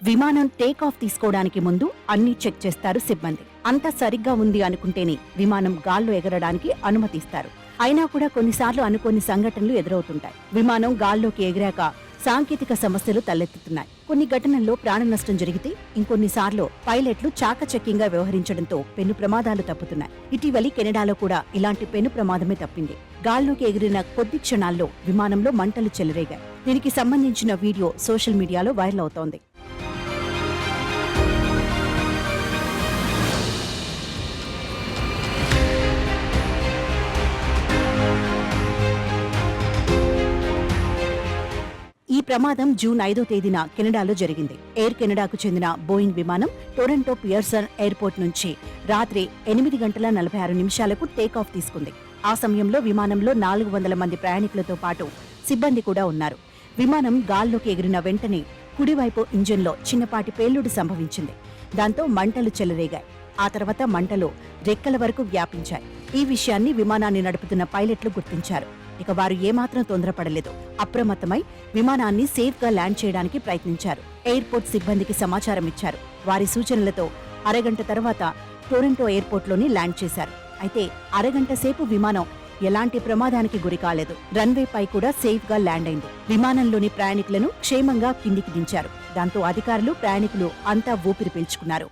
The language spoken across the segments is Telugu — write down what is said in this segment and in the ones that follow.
విమానం టేక్ ఆఫ్ తీసుకోవడానికి ముందు అన్ని చెక్ చేస్తారు సిబ్బంది. అంతా సరిగ్గా ఉంది అనుకుంటేనే విమానం గాల్లో ఎగరడానికి అనుమతిస్తారు. అయినా కూడా కొన్నిసార్లు అనుకోని సంఘటనలు ఎదురవుతుంటాయి. విమానం గాల్లోకి ఎగిరాక సాంకేతిక సమస్యలు తలెత్తుతున్నాయి. కొన్ని ఘటనల్లో ప్రాణ నష్టం జరిగితే ఇంకొన్నిసార్లు పైలట్లు చాకచక్యంగా వ్యవహరించడంతో పెను ప్రమాదాలు తప్పుతున్నాయి. ఇటీవలి కెనడాలో కూడా ఇలాంటి పెను ప్రమాదమే తప్పింది. గాల్లోకి ఎగిరిన కొద్ది క్షణాల్లో విమానంలో మంటలు చెలరేగాయి. దీనికి సంబంధించిన వీడియో సోషల్ మీడియాలో వైరల్ అవుతోంది. ఈ ప్రమాదం జూన్ 5వ తేదీన కెనడాలో జరిగింది. ఎయిర్ కెనడాకు చెందిన బోయింగ్ విమానం టొరంటో పియర్సన్ ఎయిర్పోర్ట్ నుంచి రాత్రి 8:46 టేకాఫ్ తీసుకుంది. ఆ సమయంలో విమానంలో 400 మంది ప్రయాణికులతో పాటు సిబ్బంది కూడా ఉన్నారు. విమానం గాల్లోకి ఎగిరిన వెంటనే కుడివైపు ఇంజిన్లో చిన్నపాటి పేలుడు సంభవించింది. దాంతో మంటలు చెలరేగాయి. ఆ తర్వాత మంటలు రెక్కల వరకు వ్యాపించాయి. ఈ విషయాన్ని విమానాన్ని నడుపుతున్న పైలట్లు గుర్తించారు. ఇక వారు ఏమాత్రం తొందరపడలేదు. అప్రమత్తమై విమానాన్ని సేఫ్ గా ల్యాండ్ చేయడానికి ప్రయత్నించారు. ఎయిర్పోర్ట్ సిబ్బందికి సమాచారం ఇచ్చారు. వారి సూచనలతో అరగంట తర్వాత టొరంటో ఎయిర్పోర్ట్లోని ల్యాండ్ చేశారు. అయితే అరగంట సేపు విమానం ఎలాంటి ప్రమాదానికి గురి కాలేదు. రన్వే పై కూడా సేఫ్ గా ల్యాండ్ అయింది. విమానంలోని ప్రయాణికులను క్షేమంగా కిందికి దించారు. దాంతో అధికారులు, ప్రయాణికులు అంతా ఊపిరి పీల్చుకున్నారు.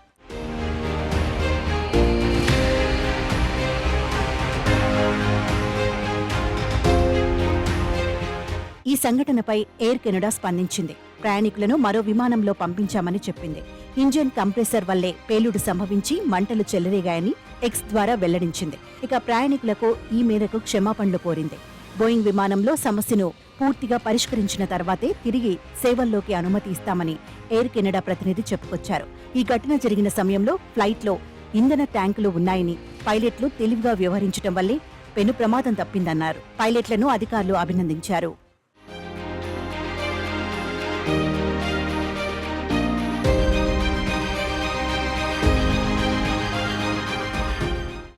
ఈ సంఘటనపై ఎయిర్ కెనడా స్పందించింది. ప్రయాణికులను మరో విమానంలో పంపించామని చెప్పింది. ఇంజిన్ కంప్రెసర్ వల్లే పేలుడు సంభవించి మంటలు చెలరేగాయని ఎక్స్ ద్వారా వెల్లడించింది. ఇక ప్రయాణికులకు ఈ మేరకు క్షమాపణలు కోరింది. బోయింగ్ విమానంలో సమస్యను పూర్తిగా పరిష్కరించిన తర్వాతే తిరిగి సేవల్లోకి అనుమతి ఇస్తామని ఎయిర్ కెనడా ప్రతినిధి చెప్పుకొచ్చారు. ఈ ఘటన జరిగిన సమయంలో ఫ్లైట్లో ఇంధన ట్యాంకులు ఉన్నాయని, పైలట్లు తెలివిగా వ్యవహరించడం వల్లే పెను ప్రమాదం తప్పిందన్నారు. పైలట్లను అధికారులు అభినందించారు.